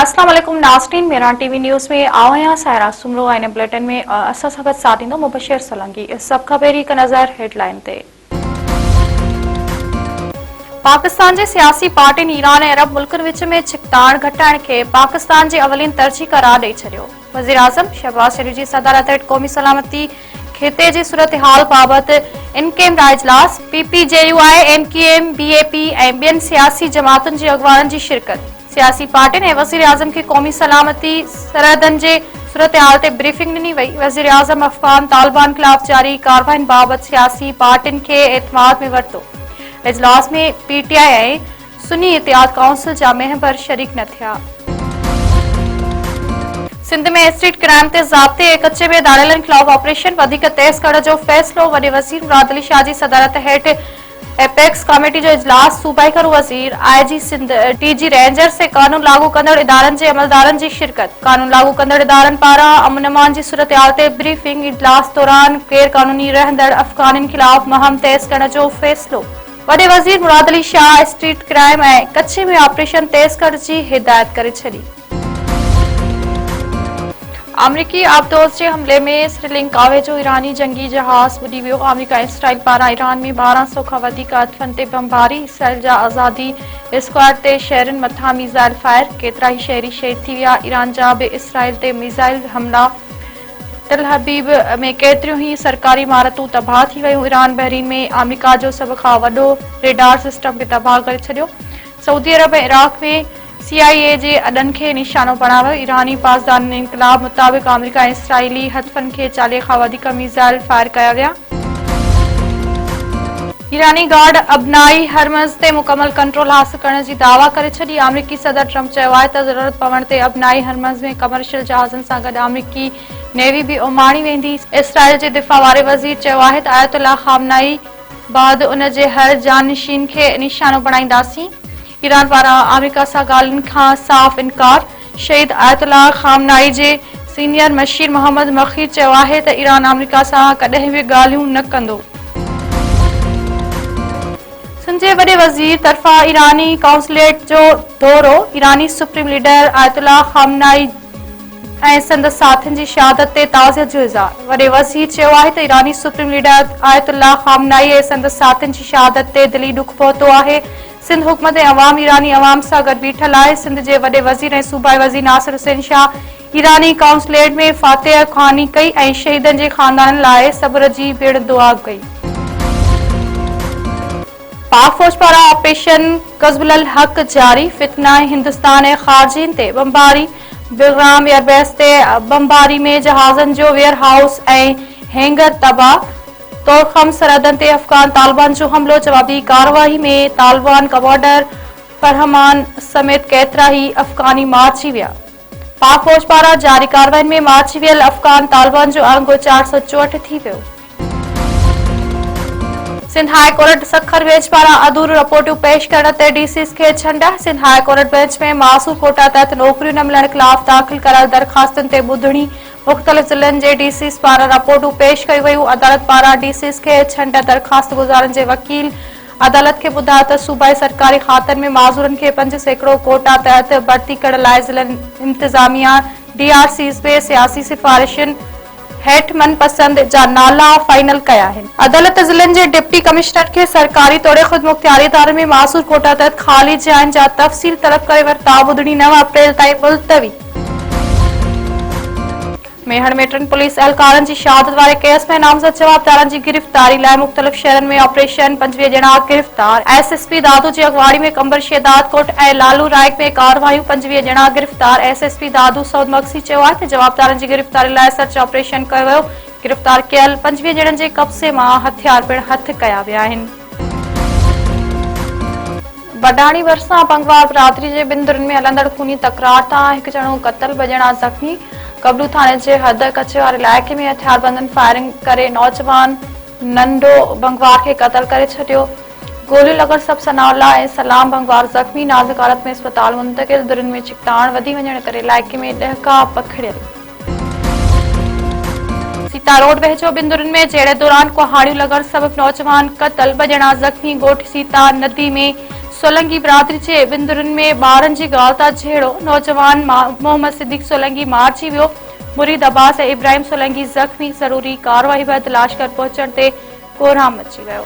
अस्सलाम वालेकुम नाज़रीन, मेरान टीवी न्यूज़ में आओ यहाँ सायरा सुमरो आईने बुलेटिन में असा सगत साथींदो मुबशर सलंगी। इस सब खबरी का नजर हेडलाइन ते। पाकिस्तान जे सियासी पार्टिन ईरान ऐं अरब मुल्कनि विच में छिकताण घटाइण खे पाकिस्तान जे अवलिन तरजीह करार ॾेई छॾियो। वज़ीर आज़म शहबाज शरीफ जी सदारत हेठि क़ौमी सलामती ख़िते जी सूरत हाल बाबति इनकेमरा इजलास, PPJUI, MKM, BAP ऐं ॿियनि सियासी जमातुनि जे अॻुवाननि जी शिरकत। सियासी पार्टियुनि ऐं वज़ीर आज़म खे क़ौमी सलामती सरहदनि जे सूरत हाल ते ब्रीफिंग ॾिनी वई। वज़ीर आज़म अफ़गान तालिबान ख़िलाफ़ जारी कार्रवाइयुनि बाबति सियासी पार्टियुनि खे एतमाद में वरितो। इजलास में PTI ऐं सुन्नी इतिहाद काउंसिल जा मेंबर शरीक न थिया। सिंध में स्ट्रीट क्राइम ते ज़ाब्ते ऐं कचे में दाड़ेलनि ख़िलाफ़ ऑपरेशन वधीक तेज़ करण जो फ़ैसिलो। वॾे वज़ीर मुराद अली शाह जी सदारत हेठि एपेक्स कमेटी जो इजलास। सूबाई करू वज़ीर, IG सिंध, DG रेंजर्स ऐं कानून लागू कंदड़ इदारनि जे अमलदारनि जी शिरकत। कानून लागू कंदड़ इदारनि पारां अमन अमान जी सूरत हाल ते ब्रीफिंग। इजलास दौरान गैर कानूनी रहंदड़ अफ़गाननि ख़िलाफ़ मुहिम तेज़ करण जो फ़ैसिलो। वॾे वज़ीर मुराद अली शाह स्ट्रीट क्राइम ऐं कचे में ऑपरेशन तेज़ करण जी हिदायत करे छॾी। अमरीकी आबदोज़ जे हमले में श्रीलंका वेझो ईरानी जंगी जहाज़ बुॾी वियो। अमरीका ऐं इसराइल पारां ईरान में 1200 खां वधीक हथनि ते बमबारी। इसराइल जा आज़ादी स्क्वाड ते शहरनि मथां मिसाइल फायर। केतिरा ई शहरी शहीद थी विया। ईरान जा बि इसराइल ते मिसाइल हमला। तल हबीब में केतिरियूं ई सरकारी इमारतूं तबाह थी वयूं। ईरान बहरीन में अमरीका जो सभ खां वॾो रेडार सिस्टम खे तबाह करे छॾियो। सऊदी अरब ऐं इराक में CIA जे अॾनि खे निशानो बणायो। ईरानी पासदान इनक़लाब मुताबिक़ अमरीका ऐं इसराइली हथफनि खे 40 खां वधीक मिसाइल फायर कया विया। ईरानी गार्ड अबनाई हरमज़ ते मुकमल कंट्रोल हासिल करण जी दावा करे छॾी। अमरीकी सदर ट्रंप चयो आहे त ज़रूरत पवण ते अबनाई हरमज़ में कमर्शियल जहाज़नि सां गॾु अमरीकी नेवी बि उमाणी वेंदी। इसराइल जे दिफ़ा वारे वज़ीर चयो आहे त आयतुल्लाह ख़ामनाई बाद उन जे हर जानशीन खे निशानो बणाईंदासीं। ईरान पारां अमरीका सां ॻाल्हियुनि खां साफ़ इनकार। शहीद आयतुल्लाह ख़ामनाई जे सीनियर मशीर मोहम्मद मखीर चयो आहे त ईरान अमरीका सां कॾहिं बि ॻाल्हियूं न कंदो। सिंध जे वॾे वज़ीर तरफ़ां ईरानी काउंसलेट जो दौरो। ईरानी सुप्रीम लीडर आयतुल्लाह ख़ामनाई ऐं संदसि साथियुनि जी शहादत ते ताज़ियत जो इज़हार। वॾे वज़ीर चयो आहे त ईरानी सुप्रीम लीडर आयतुल्लाह ख़ामनाई ऐं संदसि साथियुनि जी शहादत ते दिली ॾुख पहुतो आहे। सिंध हुकूमत ऐं अवाम ईरानी अवाम सां गॾु बीठल आहे। सिंध जे वॾे वज़ीर ऐं सूबाई वज़ीर नासिर हुसैन शाह ईरानी काउंसलेट में फातिह ख़्वानी कई ऐं शहीदनि जे ख़ानदाननि लाइ सब्र जी पिण दुआ कई। पाक फ़ौज पारां ऑपरेशन ग़ज़बुल हक़ जारी। फितना हिंदुस्तान ऐं ख़ारजीन ते बमबारी। बिलग्राम एयरबेस ते बमबारी में जहाज़नि जो वेयर हाउस ऐं हैंगर तबाह। तोरखम सरहदनि ते अफ़गान तालिबान जो हमलो। जवाबी कार्रवाई में तालिबान कमांडर फरहमान समेत केतिरा ई अफ़गानी मारिजी विया। पाक फ़ौज पारां जारी कार्रवाइयुनि में मारिजी वियल अफ़गान तालिबान जो अंग 464 थी वियो। Sindh high court Sukkur bench पारां अधूरियूं रिपोर्टूं पेश करण ते DCs खे छंड। सिंध हाई कोर्ट बेंच में मासूर कोटा तहत नौकरियूं न मिलण ख़िलाफ़ दाख़िल कयल दरख़्वास्तुनि ते ॿुधणी। मुख़्तलिफ़ ज़िलनि जे DCs पारां रिपोर्टूं पेश कयूं वयूं। अदालत पारां DCs खे छंड। दरख़्वास्त गुज़ारनि जे वकील अदालत खे ॿुधायो त सूबाई सरकारी खातनि में माज़ूरनि खे 5% कोटा तहत भर्ती करण लाइ ज़िलनि इंतिज़ामिया DRCs में सियासी सिफ़ारिशुनि हेठि मनपसंद जा नाला फाइनल कया आहिनि। अदालत ज़िलनि जे डिप्टी कमिश्नर खे सरकारी तौर ख़ुदमुख्तियारी इदारनि में मासूर कोटा तहत ख़ाली जायुनि जा तफ़सील तलब करे वरिता। ॿुधणी 9 अप्रैल ताईं मुलतवी। मेहर में 3 पुलिस एहलकारनि जी शहादत वारे केस में नामज़द जवाबदारनि जी गिरफ़्तारी लाइ मुख़्तलिफ़ शहरनि में ऑपरेशन। 25 ॼणा गिरफ़्तार। SSP दादू जी अॻुवाणी में कंबर शेदात कोट ऐं लालू राइक में कार्रवाइयूं। 25 ॼणा गिरफ़्तार। SSP दादू सऊद मक्सी चयो आहे त जवाबदारनि जी गिरफ़्तारी लाइ सर्च ऑपरेशन कयो वियो। गिरफ़्तार कयल 25 ॼणनि जे कब्ज़े मां हथियार पिणु हथ कया विया आहिनि। बडाणी भरिसां बंगवार बिरादरी जे 2 धुरनि में हलंदड़ खूनी तकरार तां 1 ॼणो क़तल, 2 ॼणा ज़ख़्मी। कबलू थाणे जे हद कचे वारे इलाइक़े में हथियारबंदनि फायरिंग करे नौजवान नंढो बंगवार खे क़तल करे छॾियो। गोलियूं लॻण सबबि सनाउल्लाह ऐं सलाम बंगवार ज़ख़्मी। नाज़ुक हालत में अस्पताल मुंतक़िल। धुरनि में छिकताण वधी वञण करे इलाइक़े में ॾहका पखिड़ियल। सीता रोड वेझो 2 धुरनि में जहिड़े दौरान कुहाड़ियूं लॻण सबबि नौजवान क़तल, 2 ॼणा ज़ख़्मी। ॻोठ सीता नदी में सोलंकी बिरादरी जे बिंदुरनि में ॿारनि जी ॻाल्हि था छेड़ो। नौजवान मोहम्मद सिद्दीक सोलंकी मारिजी वियो। मुरीद अब्बास ऐं इब्राहिम सोलंकी ज़ख़्मी। ज़रूरी कार्रवाई बैदि लाश्कर पहुचण ते कोहराम मची वियो।